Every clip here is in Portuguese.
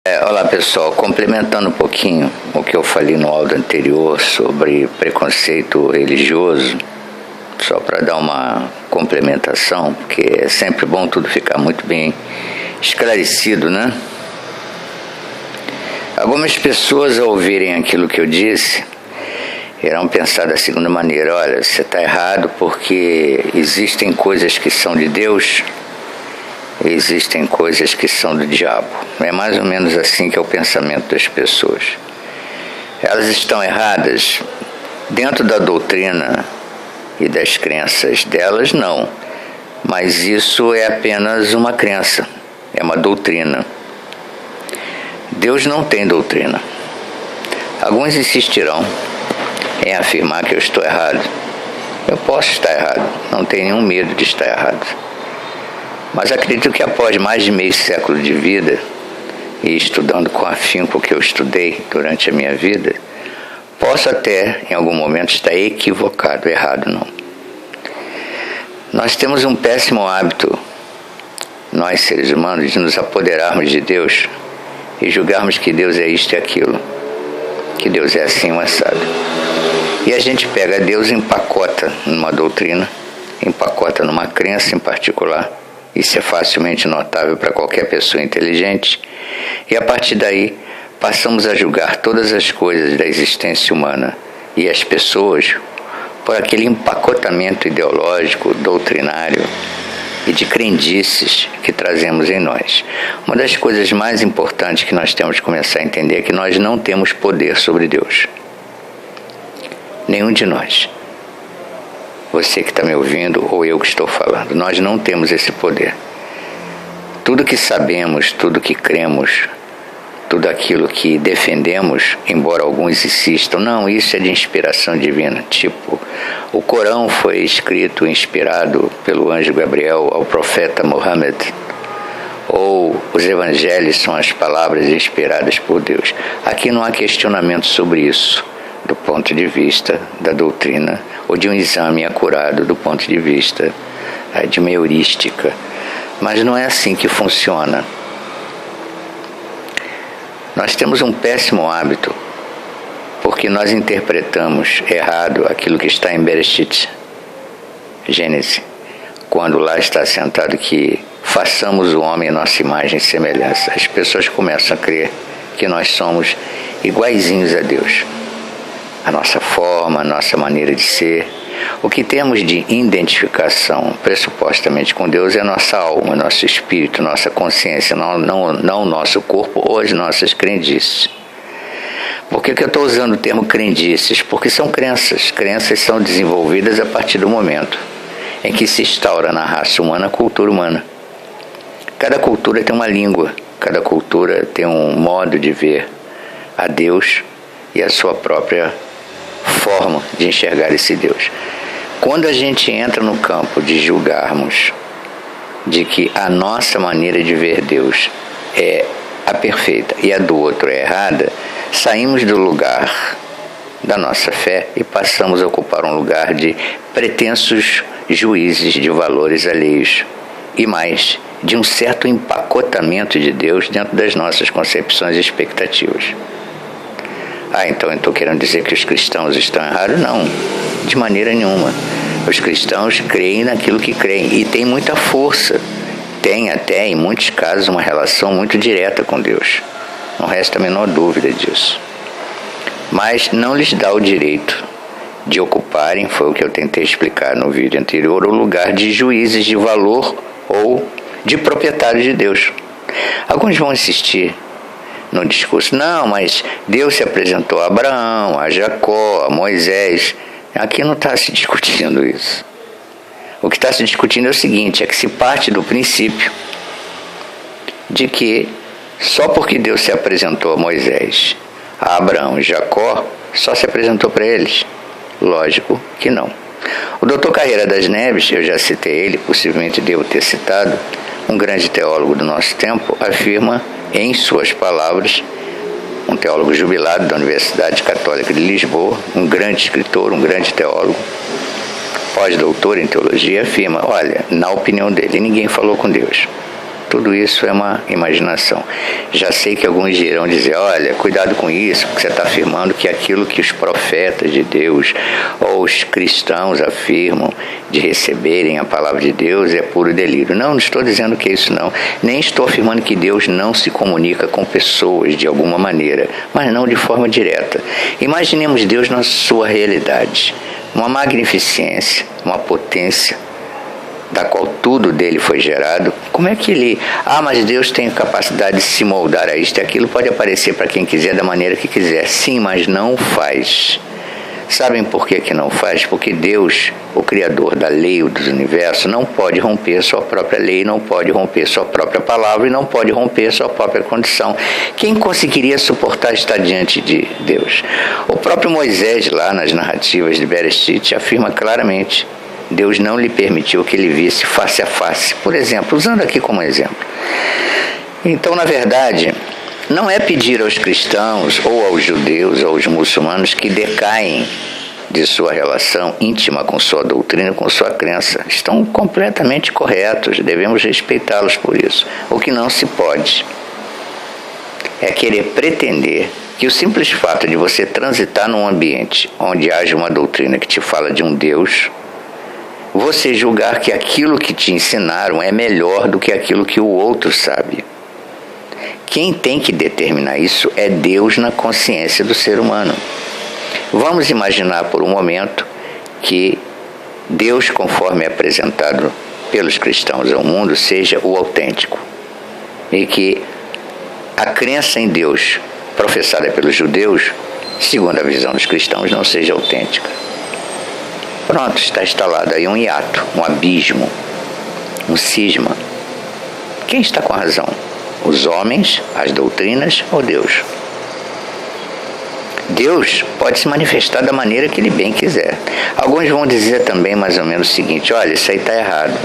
Olá pessoal, complementando um pouquinho o que eu falei no áudio anterior sobre preconceito religioso, só para dar uma complementação, porque é sempre bom tudo ficar muito bem esclarecido, né? Algumas pessoas, ao ouvirem aquilo que eu disse, irão pensar da seguinte maneira: olha, você está errado porque existem coisas que são de Deus, existem coisas que são do diabo. É mais ou menos assim que é o pensamento das pessoas. Elas estão erradas dentro da doutrina e das crenças delas, não. Mas isso é apenas uma crença, é uma doutrina. Deus não tem doutrina. Alguns insistirão em afirmar que eu estou errado. Eu posso estar errado, não tenho nenhum medo de estar errado. Mas acredito que após mais de meio século de vida, e estudando com afinco o que eu estudei durante a minha vida, posso até, em algum momento, estar equivocado, errado não. Nós temos um péssimo hábito, nós seres humanos, de nos apoderarmos de Deus e julgarmos que Deus é isto e aquilo, que Deus é assim, assado. E a gente pega Deus e empacota numa doutrina, empacota numa crença em particular. Isso é facilmente notável para qualquer pessoa inteligente. E a partir daí, passamos a julgar todas as coisas da existência humana e as pessoas por aquele empacotamento ideológico, doutrinário e de crendices que trazemos em nós. Uma das coisas mais importantes que nós temos que começar a entender é que nós não temos poder sobre Deus. Nenhum de nós. Você que está me ouvindo ou eu que estou falando, nós não temos esse poder. Tudo que sabemos, tudo que cremos, tudo aquilo que defendemos, embora alguns insistam, não, isso é de inspiração divina. Tipo, o Corão foi escrito, inspirado pelo anjo Gabriel ao profeta Muhammad, ou os evangelhos são as palavras inspiradas por Deus. Aqui não há questionamento sobre isso, do ponto de vista da doutrina, ou de um exame acurado do ponto de vista de uma heurística. Mas não é assim que funciona. Nós temos um péssimo hábito, porque nós interpretamos errado aquilo que está em Bereshit, Gênesis, quando lá está sentado que façamos o homem à nossa imagem e semelhança. As pessoas começam a crer que nós somos iguaizinhos a Deus. A nossa forma, a nossa maneira de ser. O que temos de identificação pressupostamente com Deus é a nossa alma, nosso espírito, nossa consciência, não o nosso corpo ou as nossas crendices. Por que eu estou usando o termo crendices? Porque são crenças. Crenças são desenvolvidas a partir do momento em que se instaura na raça humana a cultura humana. Cada cultura tem uma língua, cada cultura tem um modo de ver a Deus e a sua própria forma de enxergar esse Deus. Quando a gente entra no campo de julgarmos de que a nossa maneira de ver Deus é a perfeita e a do outro é errada, saímos do lugar da nossa fé e passamos a ocupar um lugar de pretensos juízes de valores alheios e mais, de um certo empacotamento de Deus dentro das nossas concepções e expectativas. Então eu estou querendo dizer que os cristãos estão errados? Não, de maneira nenhuma. Os cristãos creem naquilo que creem e têm muita força. Tem até, em muitos casos, uma relação muito direta com Deus. Não resta a menor dúvida disso. Mas não lhes dá o direito de ocuparem, foi o que eu tentei explicar no vídeo anterior, o lugar de juízes de valor ou de proprietários de Deus. Alguns vão insistir no discurso, não, mas Deus se apresentou a Abraão, a Jacó, a Moisés. Aqui não está se discutindo isso. O que está se discutindo é o seguinte, é que se parte do princípio de que só porque Deus se apresentou a Moisés, a Abraão e Jacó, só se apresentou para eles. Lógico que não. O Dr. Carreira das Neves, eu já citei ele, possivelmente devo ter citado, um grande teólogo do nosso tempo, afirma em suas palavras, um teólogo jubilado da Universidade Católica de Lisboa, um grande escritor, um grande teólogo, pós-doutor em teologia, afirma, olha, na opinião dele, ninguém falou com Deus. tudo isso é uma imaginação. Já sei que alguns irão dizer, olha, cuidado com isso, porque você está afirmando que aquilo que os profetas de Deus ou os cristãos afirmam de receberem a palavra de Deus é puro delírio. Não estou dizendo que é isso não. Nem estou afirmando que Deus não se comunica com pessoas de alguma maneira, mas não de forma direta. Imaginemos Deus na sua realidade, uma magnificência, uma potência, da qual tudo dele foi gerado. Como é que ele... mas Deus tem capacidade de se moldar a isto e aquilo, pode aparecer para quem quiser, da maneira que quiser. Sim, mas não faz. Sabem por que não faz? Porque Deus, o Criador da lei dos universos, não pode romper sua própria lei, não pode romper sua própria palavra e não pode romper sua própria condição. Quem conseguiria suportar estar diante de Deus? O próprio Moisés, lá nas narrativas de Bereshit, afirma claramente: Deus não lhe permitiu que ele visse face a face. Por exemplo, usando aqui como exemplo. Então, na verdade, não é pedir aos cristãos, ou aos judeus, ou aos muçulmanos que decaem de sua relação íntima com sua doutrina, com sua crença. Estão completamente corretos, devemos respeitá-los por isso. O que não se pode é querer pretender que o simples fato de você transitar num ambiente onde haja uma doutrina que te fala de um Deus, você julgar que aquilo que te ensinaram é melhor do que aquilo que o outro sabe. Quem tem que determinar isso é Deus na consciência do ser humano. Vamos imaginar por um momento que Deus, conforme é apresentado pelos cristãos ao mundo, seja o autêntico. E que a crença em Deus professada pelos judeus, segundo a visão dos cristãos, não seja autêntica. Pronto, está instalado aí um hiato, um abismo, um cisma. Quem está com a razão? Os homens, as doutrinas ou Deus? Deus pode se manifestar da maneira que ele bem quiser. Alguns vão dizer também mais ou menos o seguinte: olha, isso aí está errado.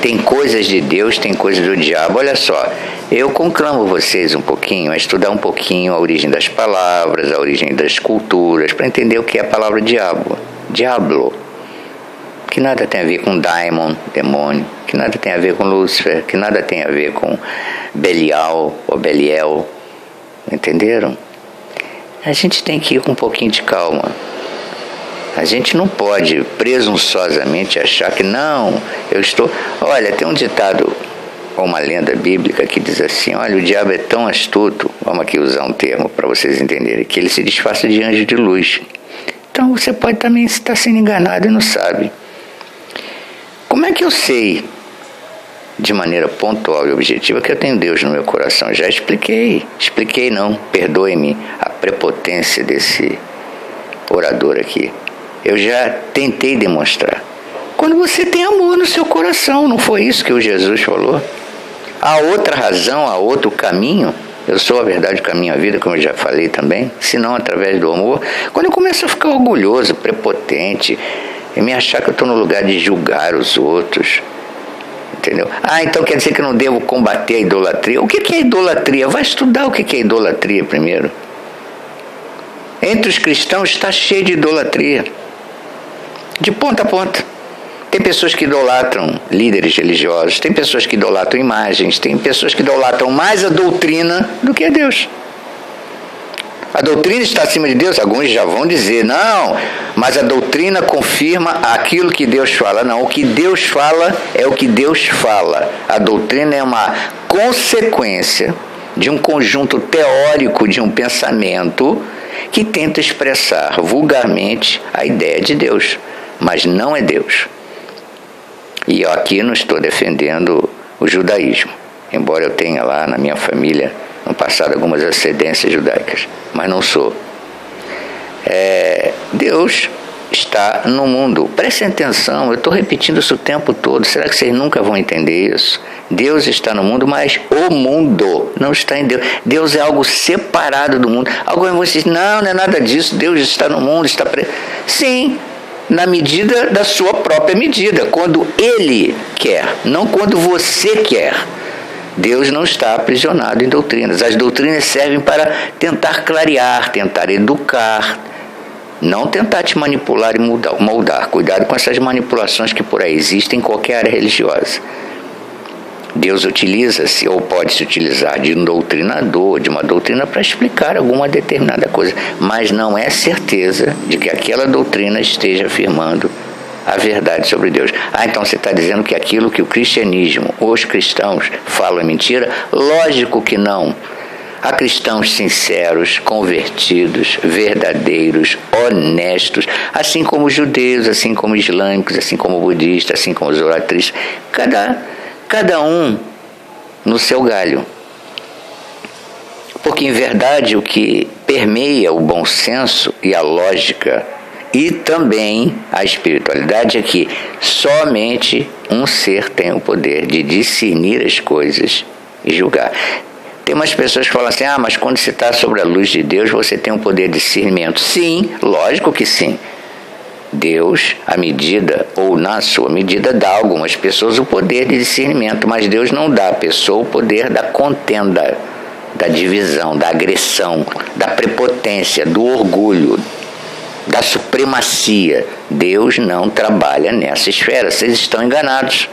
Tem coisas de Deus, tem coisas do diabo. Olha só, eu conclamo vocês um pouquinho a estudar um pouquinho a origem das palavras, a origem das culturas, para entender o que é a palavra diabo. Diablo, que nada tem a ver com daimon, demônio, que nada tem a ver com Lúcifer, que nada tem a ver com Belial ou Beliel. Entenderam? A gente tem que ir com um pouquinho de calma. A gente não pode presunçosamente achar que não, eu estou... Olha, tem um ditado, ou uma lenda bíblica que diz assim: olha, o diabo é tão astuto, vamos aqui usar um termo para vocês entenderem, que ele se disfarça de anjo de luz. Então você pode também estar sendo enganado e não sabe. Como é que eu sei, de maneira pontual e objetiva, que eu tenho Deus no meu coração? Já expliquei não, perdoe-me a prepotência desse orador aqui. Eu já tentei demonstrar. Quando você tem amor no seu coração, não foi isso que o Jesus falou? Há outra razão, há outro caminho. Eu sou a verdade, o caminho, a vida, como eu já falei também, senão através do amor. Quando eu começo a ficar orgulhoso, prepotente, e me achar que eu estou no lugar de julgar os outros, entendeu? Então quer dizer que eu não devo combater a idolatria. O que é idolatria? Vai estudar o que é idolatria primeiro. Entre os cristãos está cheio de idolatria, de ponta a ponta. Tem pessoas que idolatram líderes religiosos, tem pessoas que idolatram imagens, tem pessoas que idolatram mais a doutrina do que a Deus. A doutrina está acima de Deus. Alguns já vão dizer, não, mas a doutrina confirma aquilo que Deus fala. Não, o que Deus fala é o que Deus fala. A doutrina é uma consequência de um conjunto teórico de um pensamento que tenta expressar vulgarmente a ideia de Deus, mas não é Deus. E eu aqui não estou defendendo o judaísmo, embora eu tenha lá na minha família no passado algumas ascendências judaicas, mas não sou. Deus está no mundo. Prestem atenção, eu estou repetindo isso o tempo todo. Será que vocês nunca vão entender isso? Deus está no mundo, mas o mundo não está em Deus. Deus é algo separado do mundo. Alguns vão dizer, não é nada disso, Deus está no mundo, está... Sim, na medida da sua própria medida, quando Ele quer, não quando você quer. Deus não está aprisionado em doutrinas. As doutrinas servem para tentar clarear, tentar educar, não tentar te manipular e moldar. Cuidado com essas manipulações que por aí existem em qualquer área religiosa. Deus utiliza-se ou pode se utilizar de um doutrinador, de uma doutrina para explicar alguma determinada coisa, mas não é certeza de que aquela doutrina esteja afirmando a verdade sobre Deus. Então você está dizendo que aquilo que o cristianismo, os cristãos falam é mentira? Lógico que não. Há cristãos sinceros, convertidos, verdadeiros, honestos, assim como os judeus, assim como os islâmicos, assim como os budistas, assim como os zoratristas, cada um no seu galho. Porque, em verdade, o que permeia o bom senso e a lógica e também a espiritualidade é que somente um ser tem o poder de discernir as coisas e julgar. Tem umas pessoas que falam assim, mas quando você está sobre a luz de Deus, você tem um poder de discernimento. Sim, lógico que sim. Deus, à medida, ou na sua medida, dá a algumas pessoas o poder de discernimento, mas Deus não dá à pessoa o poder da contenda, da divisão, da agressão, da prepotência, do orgulho, da supremacia. Deus não trabalha nessa esfera, vocês estão enganados.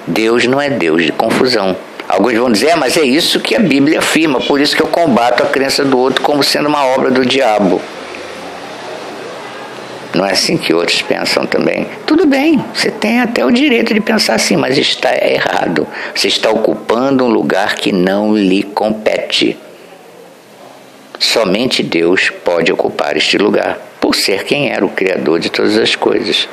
Deus não é Deus de confusão. Alguns vão dizer, mas é isso que a Bíblia afirma, por isso que eu combato a crença do outro como sendo uma obra do diabo. Não é assim que outros pensam também. Tudo bem, você tem até o direito de pensar assim, mas está errado. Você está ocupando um lugar que não lhe compete. Somente Deus pode ocupar este lugar, por ser quem era o Criador de todas as coisas.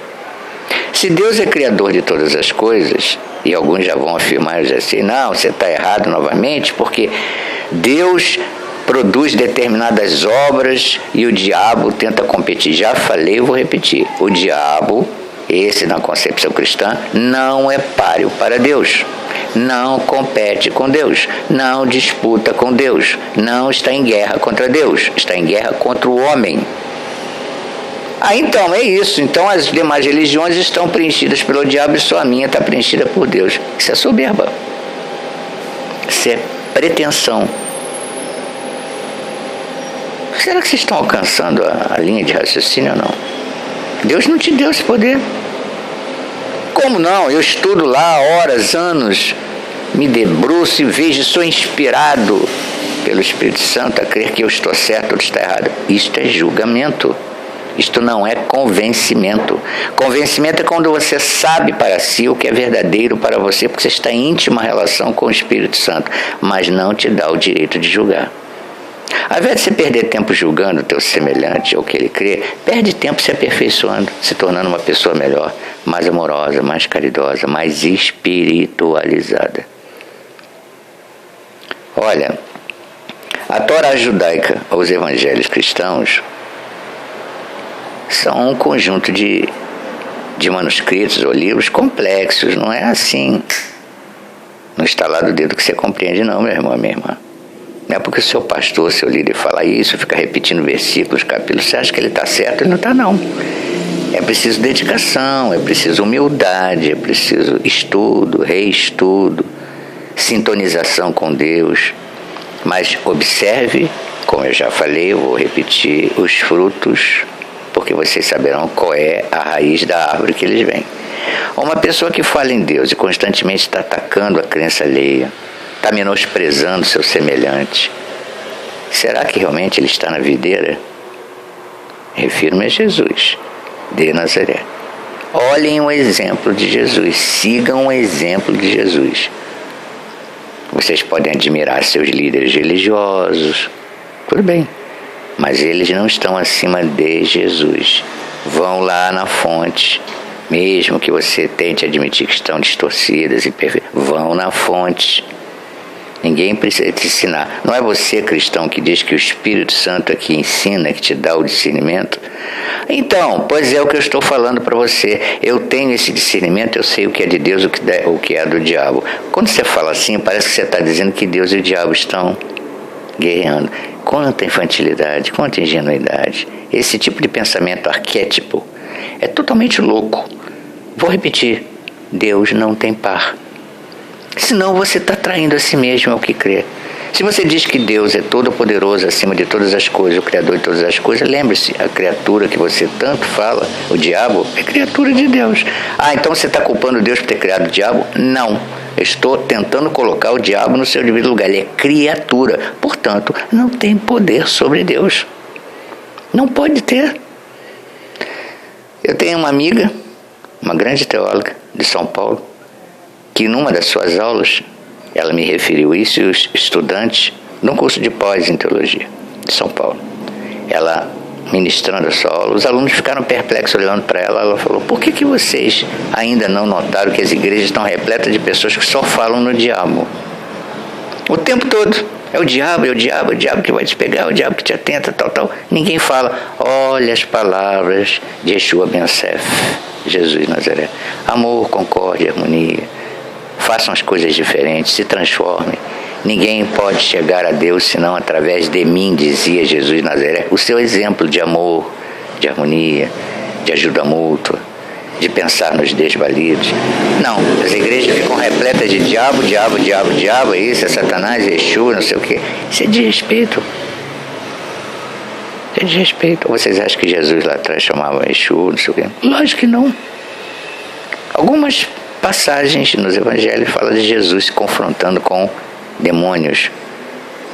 Se Deus é Criador de todas as coisas, e alguns já vão afirmar assim, não, você está errado novamente, porque Deus produz determinadas obras e o diabo tenta competir. Já falei, eu vou repetir. O diabo, esse na concepção cristã, não é páreo para Deus. Não compete com Deus. Não disputa com Deus. Não está em guerra contra Deus. Está em guerra contra o homem. Então, é isso. Então, as demais religiões estão preenchidas pelo diabo e só a minha está preenchida por Deus. Isso é soberba. Isso é pretensão. Será que vocês estão alcançando a linha de raciocínio ou não? Deus não te deu esse poder. Como não? Eu estudo lá horas, anos, me debruço e vejo, sou inspirado pelo Espírito Santo a crer que eu estou certo ou está errado. Isto é julgamento. Isto não é convencimento. Convencimento é quando você sabe para si o que é verdadeiro para você, porque você está em íntima relação com o Espírito Santo, mas não te dá o direito de julgar. Ao invés de você perder tempo julgando o teu semelhante ou o que ele crê, perde tempo se aperfeiçoando, se tornando uma pessoa melhor, mais amorosa, mais caridosa, mais espiritualizada. Olha, a Torá judaica, os evangelhos cristãos, são um conjunto de manuscritos ou livros complexos, não é assim, no estalar do dedo que você compreende não, meu irmão, minha irmã. Não é porque o seu pastor, seu líder fala isso, fica repetindo versículos, capítulos, você acha que ele está certo? Ele não está, não. É preciso dedicação, é preciso humildade, é preciso estudo, reestudo, sintonização com Deus. Mas observe, como eu já falei, eu vou repetir, os frutos, porque vocês saberão qual é a raiz da árvore que eles vêm. Uma pessoa que fala em Deus e constantemente está atacando a crença alheia, está menosprezando seu semelhante, será que realmente ele está na videira? Refiro-me a Jesus de Nazaré. Olhem o exemplo de Jesus, sigam o exemplo de Jesus. Vocês podem admirar seus líderes religiosos, tudo bem, mas eles não estão acima de Jesus. Vão lá na fonte, mesmo que você tente admitir que estão distorcidas e perfeitas, vão na fonte. Ninguém precisa te ensinar. Não é você, cristão, que diz que o Espírito Santo é que ensina, que te dá o discernimento? Então, pois é o que eu estou falando para você. Eu tenho esse discernimento, eu sei o que é de Deus, o que é do diabo. Quando você fala assim, parece que você está dizendo que Deus e o diabo estão guerreando. Quanta infantilidade, quanta ingenuidade. Esse tipo de pensamento arquétipo é totalmente louco. Vou repetir, Deus não tem par. Senão você está traindo a si mesmo ao que crê. Se você diz que Deus é todo-poderoso acima de todas as coisas, o Criador de todas as coisas, lembre-se, a criatura que você tanto fala, o diabo, é criatura de Deus. Então você está culpando Deus por ter criado o diabo? Não. Eu estou tentando colocar o diabo no seu devido lugar. Ele é criatura, portanto, não tem poder sobre Deus. Não pode ter. Eu tenho uma amiga, uma grande teóloga de São Paulo, que numa das suas aulas, ela me referiu isso, e os estudantes de um curso de pós em teologia de São Paulo, ela ministrando a sua aula, os alunos ficaram perplexos olhando para ela. Ela falou: por que vocês ainda não notaram que as igrejas estão repletas de pessoas que só falam no diabo? O tempo todo. É o diabo, é o diabo, é o diabo que vai te pegar, é o diabo que te atenta, tal. Ninguém fala: olha as palavras de Yeshua Ben Yosef, Jesus de Nazaré. Amor, concórdia, harmonia. Façam as coisas diferentes, se transformem. Ninguém pode chegar a Deus senão através de mim, dizia Jesus de Nazaré. O seu exemplo de amor, de harmonia, de ajuda mútua, de pensar nos desvalidos. Não, as igrejas ficam repletas de diabo, isso é Satanás, Exu, não sei o quê. Isso é desrespeito. Isso é desrespeito. Ou vocês acham que Jesus lá atrás chamava Exu, não sei o quê? Lógico que não. Algumas passagens nos evangelhos falam de Jesus se confrontando com demônios.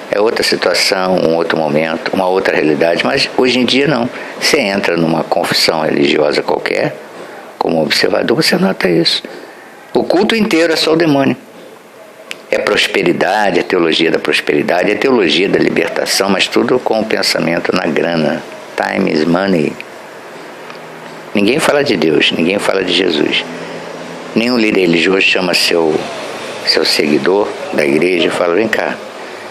É outra situação, um outro momento, uma outra realidade, mas hoje em dia não. Você entra numa confissão religiosa qualquer, como observador, você nota isso. O culto inteiro é só o demônio. É prosperidade, é teologia da prosperidade, é teologia da libertação, mas tudo com o pensamento na grana. Time is money. Ninguém fala de Deus, ninguém fala de Jesus. Nenhum líder religioso chama seu seguidor da igreja e fala: vem cá,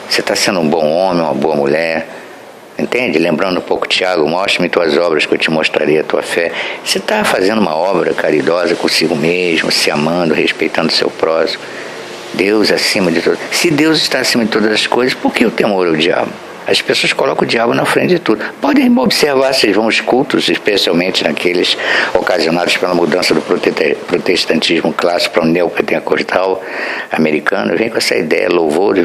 você está sendo um bom homem, uma boa mulher, entende? Lembrando um pouco Tiago: mostre-me tuas obras que eu te mostrarei a tua fé. Você está fazendo uma obra caridosa consigo mesmo, se amando, respeitando seu próximo. Deus acima de tudo. Se Deus está acima de todas as coisas, por que o temor ao diabo? As pessoas colocam o diabo na frente de tudo. Podem observar, vocês vão aos cultos, especialmente naqueles ocasionados pela mudança do protestantismo clássico para o neopentecostal americano. Vem com essa ideia: louvores.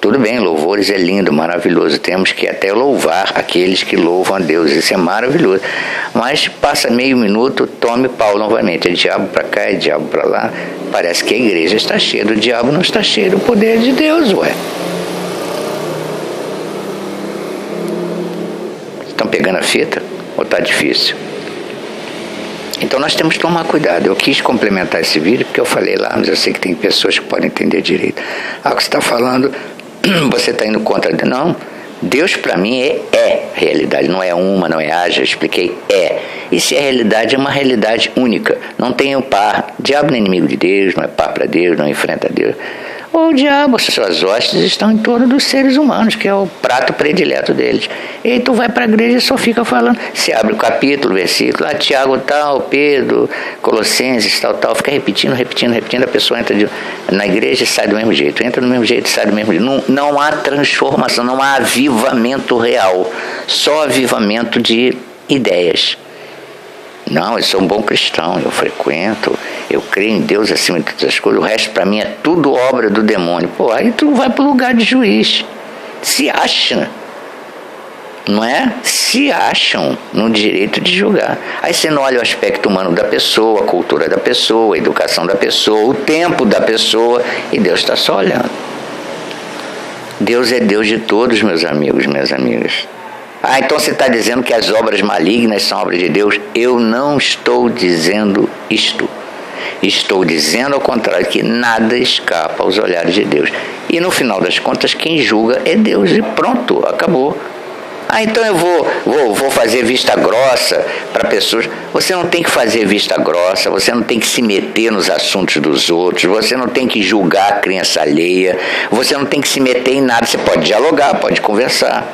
Tudo bem, louvores é lindo, maravilhoso. Temos que até louvar aqueles que louvam a Deus. Isso é maravilhoso. Mas passa meio minuto, tome pau novamente. É diabo para cá, é diabo para lá. Parece que a igreja está cheia do diabo, não está cheia do poder de Deus, ué. Estão pegando a fita? Ou está difícil? Então nós temos que tomar cuidado. Eu quis complementar esse vídeo porque eu falei lá, mas eu sei que tem pessoas que podem entender direito. O que você está falando, você está indo contra. Não, Deus para mim é realidade. Não é uma, não é já expliquei, é. E se é realidade, é uma realidade única. Não tem um par. O diabo não é inimigo de Deus, não é par para Deus, não enfrenta Deus. O diabo, suas hostes estão em torno dos seres humanos, que é o prato predileto deles. E aí tu vai para a igreja e só fica falando. Você abre o capítulo, o versículo, Tiago tal, Pedro, Colossenses tal, fica repetindo, a pessoa entra na igreja e sai do mesmo jeito, entra do mesmo jeito e sai do mesmo jeito. Não há transformação, não há avivamento real, só avivamento de ideias. Não, eu sou um bom cristão, eu frequento, eu creio em Deus acima de todas as coisas, o resto para mim é tudo obra do demônio. Pô, aí tu vai para o lugar de juiz, se acha, não é? Se acham no direito de julgar. Aí você não olha o aspecto humano da pessoa, a cultura da pessoa, a educação da pessoa, o tempo da pessoa, e Deus está só olhando. Deus é Deus de todos, meus amigos, minhas amigas. Então você está dizendo que as obras malignas são obras de Deus? Eu não estou dizendo isto. Estou dizendo ao contrário, que nada escapa aos olhares de Deus. E no final das contas, quem julga é Deus. E pronto, acabou. Então eu vou fazer vista grossa para pessoas. Você não tem que fazer vista grossa, você não tem que se meter nos assuntos dos outros, você não tem que julgar a crença alheia, você não tem que se meter em nada. Você pode dialogar, pode conversar.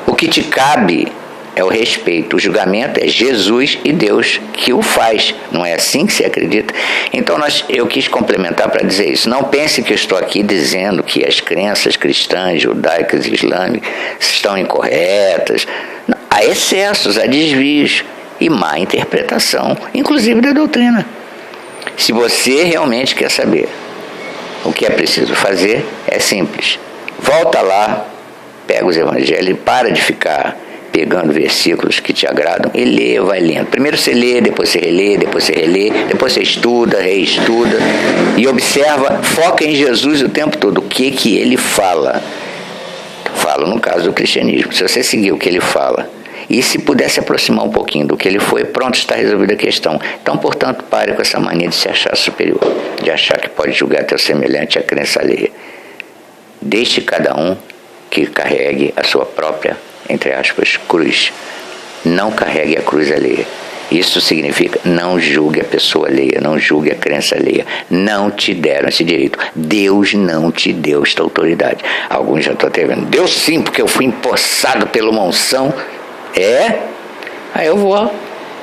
O que te cabe é o respeito. O julgamento é Jesus e Deus que o faz. Não é assim que você acredita? Então eu quis complementar para dizer isso. Não pense que eu estou aqui dizendo que as crenças cristãs, judaicas e islâmicas estão incorretas. Não, há excessos, há desvios e má interpretação, inclusive da doutrina. Se você realmente quer saber o que é preciso fazer, é simples. Volta lá, pega os evangelhos e para de ficar pegando versículos que te agradam e lê, vai lendo. Primeiro você lê, depois você relê, depois você relê, depois você estuda, reestuda e observa, foca em Jesus o tempo todo. O que ele fala? Falo no caso do cristianismo. Se você seguir o que ele fala e se puder se aproximar um pouquinho do que ele foi, pronto, está resolvida a questão. Então, portanto, pare com essa mania de se achar superior, de achar que pode julgar teu semelhante a crença alheia. Deixe cada um que carregue a sua própria, entre aspas, cruz. Não carregue a cruz alheia. Isso significa não julgue a pessoa alheia, não julgue a crença alheia. Não te deram esse direito. Deus não te deu esta autoridade. Alguns já estão até vendo. Deus sim, porque eu fui empossado pela uma unção. Aí eu vou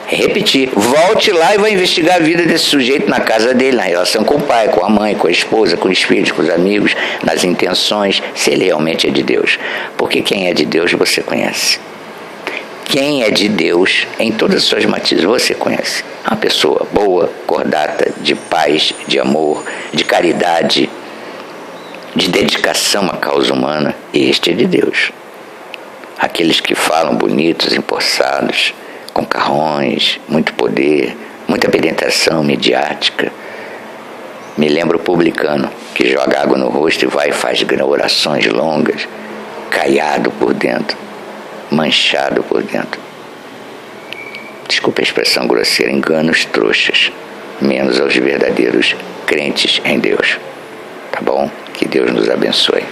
repetir. Volte lá e vai investigar a vida desse sujeito na casa dele, na relação com o pai, com a mãe, com a esposa, com os filhos, com os amigos, nas intenções, se ele realmente é de Deus. Porque quem é de Deus você conhece. Quem é de Deus, em todas as suas matizes, você conhece. Uma pessoa boa, cordata, de paz, de amor, de caridade, de dedicação à causa humana. Este é de Deus. Aqueles que falam bonitos, empossados, com carrões, muito poder, muita penetração midiática. Me lembro o publicano que joga água no rosto e vai e faz orações longas, caiado por dentro, manchado por dentro. Desculpa a expressão grosseira, engana os trouxas, menos aos verdadeiros crentes em Deus. Tá bom? Que Deus nos abençoe.